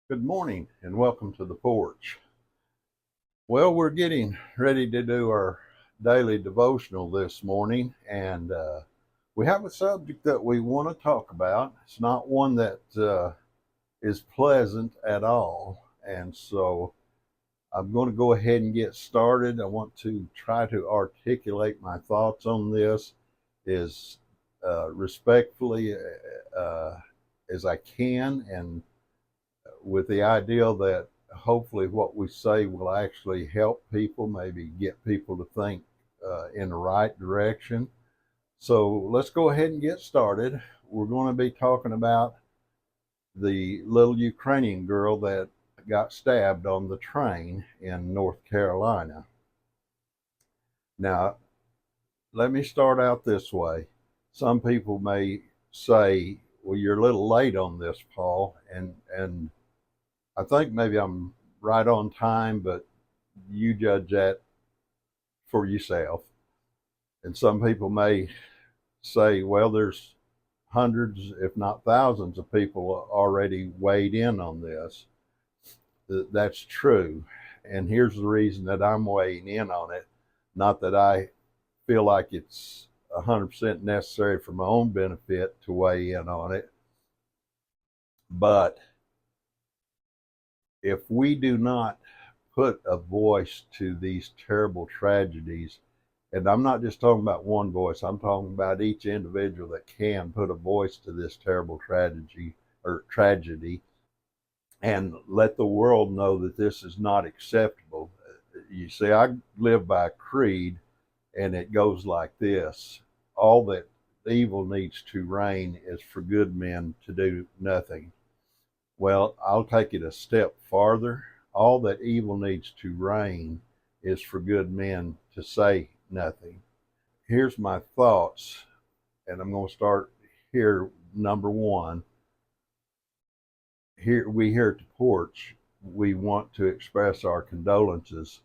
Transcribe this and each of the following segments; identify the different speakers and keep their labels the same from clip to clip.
Speaker 1: Good morning and welcome to the porch. Well, we're getting ready to do our daily devotional this morning, and we have a subject that we want to talk about. It's not one that is pleasant at all, and so I'm going to go ahead and get started. I want to try to articulate my thoughts on this as respectfully as I can, and with the idea that hopefully what we say will actually help people, maybe get people to think in the right direction. So let's go ahead and get started. We're going to be talking about the little Ukrainian girl that got stabbed on the train in North Carolina. Now, let me start out this way. Some people may say, well, you're a little late on this, Paul, and I think maybe I'm right on time, but you judge that for yourself. And some people may say, well, there's hundreds, if not thousands, of people already weighed in on this. That's true. And here's the reason that I'm weighing in on it. Not that I feel like it's 100% necessary for my own benefit to weigh in on it, but if we do not put a voice to these terrible tragedies, and I'm not just talking about one voice, I'm talking about each individual that can put a voice to this terrible tragedy and let the world know that this is not acceptable. You see, I live by a creed, and it goes like this: all that evil needs to reign is for good men to do nothing. Well, I'll take it a step farther. All that evil needs to reign is for good men to say nothing. Here's my thoughts, and I'm going to start here. Number one, here at the porch, we want to express our condolences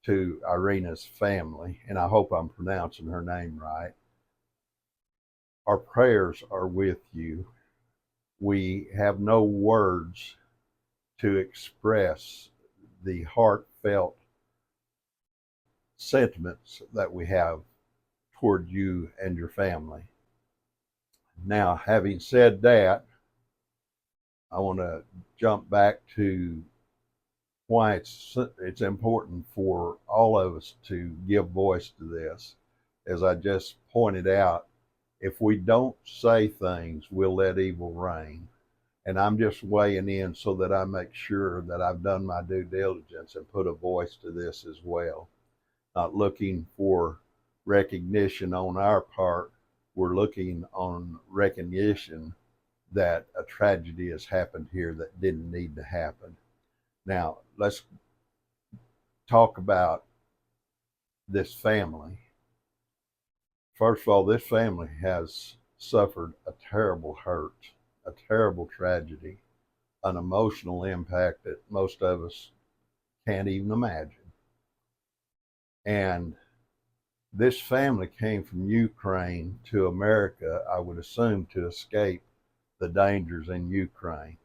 Speaker 1: to Iryna's family, and I hope I'm pronouncing her name right. Our prayers are with you. We have no words to express the heartfelt sentiments that we have toward you and your family. Now, having said that, I want to jump back to why it's important for all of us to give voice to this. As I just pointed out, if we don't say things, we'll let evil reign. And I'm just weighing in so that I make sure that I've done my due diligence and put a voice to this as well. Not looking for recognition on our part. We're looking on recognition that a tragedy has happened here that didn't need to happen. Now, let's talk about this family. First of all, this family has suffered a terrible hurt, a terrible tragedy, an emotional impact that most of us can't even imagine. And this family came from Ukraine to America, I would assume, to escape the dangers in Ukraine.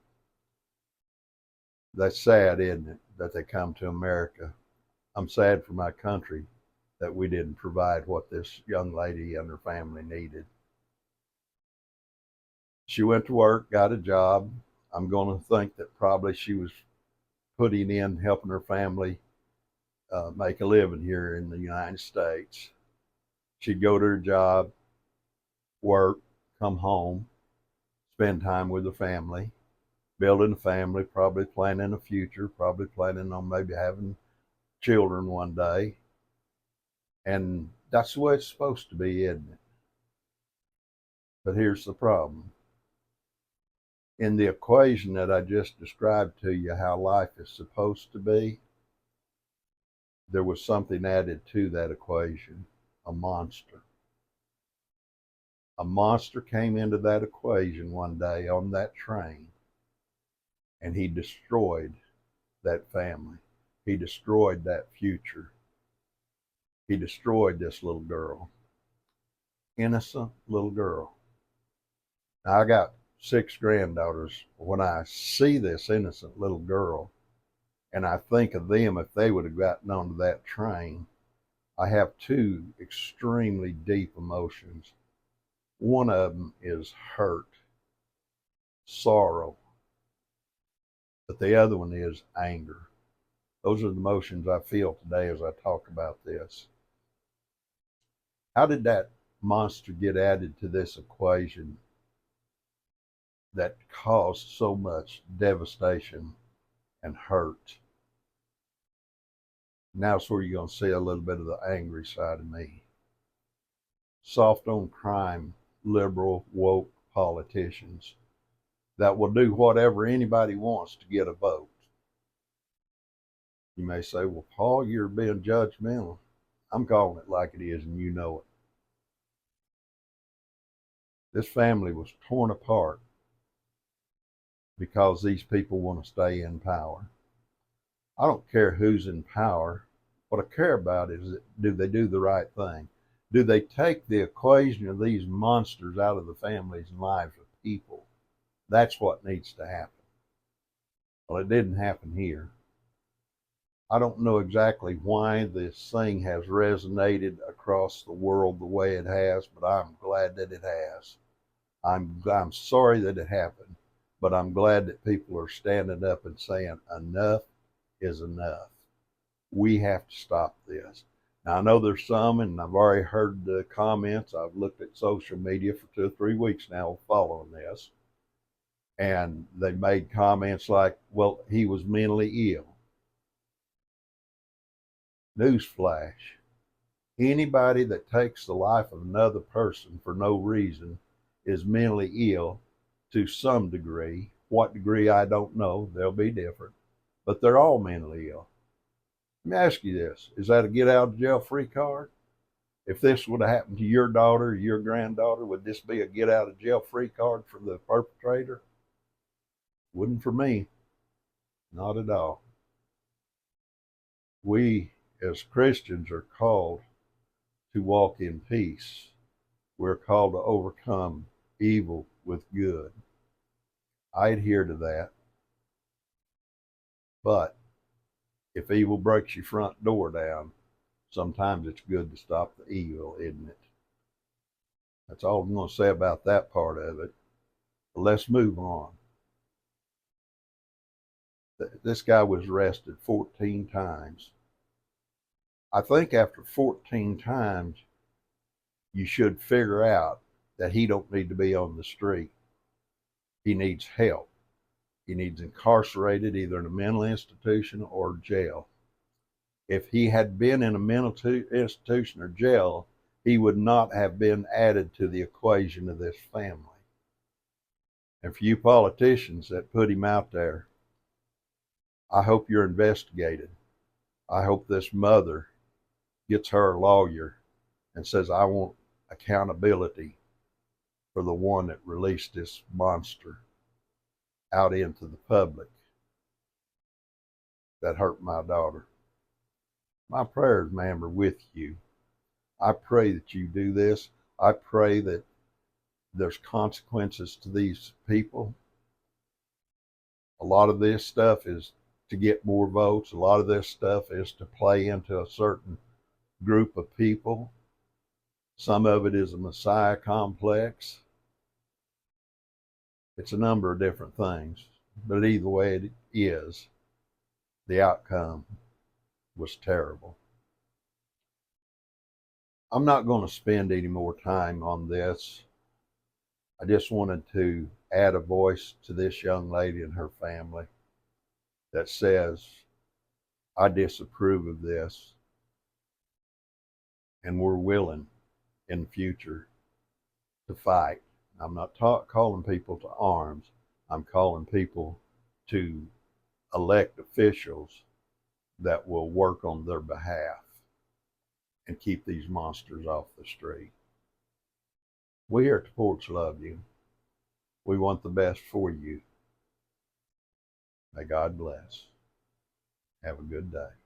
Speaker 1: That's sad, isn't it, that they come to America? I'm sad for my country that we didn't provide what this young lady and her family needed. She went to work, got a job. I'm going to think that probably she was putting in helping her family make a living here in the United States. She'd go to her job, work, come home, spend time with the family, building a family, probably planning a future, probably planning on maybe having children one day. And that's the way it's supposed to be, isn't it? But here's the problem. In the equation that I just described to you, how life is supposed to be, there was something added to that equation: a monster. A monster came into that equation one day on that train, and he destroyed that family. He destroyed that future. He destroyed this little girl, innocent little girl. Now, I got 6 granddaughters. When I see this innocent little girl and I think of them, if they would have gotten onto that train, I have two extremely deep emotions. One of them is hurt, sorrow, but the other one is anger. Those are the emotions I feel today as I talk about this. How did that monster get added to this equation that caused so much devastation and hurt? Now it's where you're going to see a little bit of the angry side of me. Soft on crime, liberal, woke politicians that will do whatever anybody wants to get a vote. You may say, well, Paul, you're being judgmental. I'm calling it like it is, and you know it. This family was torn apart because these people want to stay in power. I don't care who's in power. What I care about is, do they do the right thing? Do they take the equation of these monsters out of the families and lives of people? That's what needs to happen. Well, it didn't happen here. I don't know exactly why this thing has resonated across the world the way it has, but I'm glad that it has. I'm sorry that it happened, but I'm glad that people are standing up and saying enough is enough. We have to stop this. Now, I know there's some, and I've already heard the comments. I've looked at social media for 2 or 3 weeks now following this, and they made comments like, well, he was mentally ill. Newsflash. Anybody that takes the life of another person for no reason is mentally ill to some degree. What degree, I don't know. They'll be different. But they're all mentally ill. Let me ask you this. Is that a get out of jail free card? If this would have happened to your daughter or your granddaughter, would this be a get out of jail free card for the perpetrator? Wouldn't for me. Not at all. We as Christians are called to walk in peace. We're called to overcome evil with good. I adhere to that. But if evil breaks your front door down, sometimes it's good to stop the evil, isn't it? That's all I'm going to say about that part of it. But let's move on. This guy was arrested 14 times. I think after 14 times, you should figure out that he don't need to be on the street. He needs help. He needs incarcerated either in a mental institution or jail. If he had been in a mental institution or jail, he would not have been added to the equation of this family. And for you politicians that put him out there, I hope you're investigated. I hope this mother gets her lawyer and says, I want accountability for the one that released this monster out into the public that hurt my daughter. My prayers, ma'am, are with you. I pray that you do this. I pray that there's consequences to these people. A lot of this stuff is to get more votes. A lot of this stuff is to play into a certain group of people. Some of it is a Messiah complex. It's a number of different things. But either way it is, the outcome was terrible. I'm not going to spend any more time on this. I just wanted to add a voice to this young lady and her family that says, I disapprove of this, and we're willing in the future to fight. I'm not calling people to arms. I'm calling people to elect officials that will work on their behalf and keep these monsters off the street. We here at the Porch love you. We want the best for you. May God bless. Have a good day.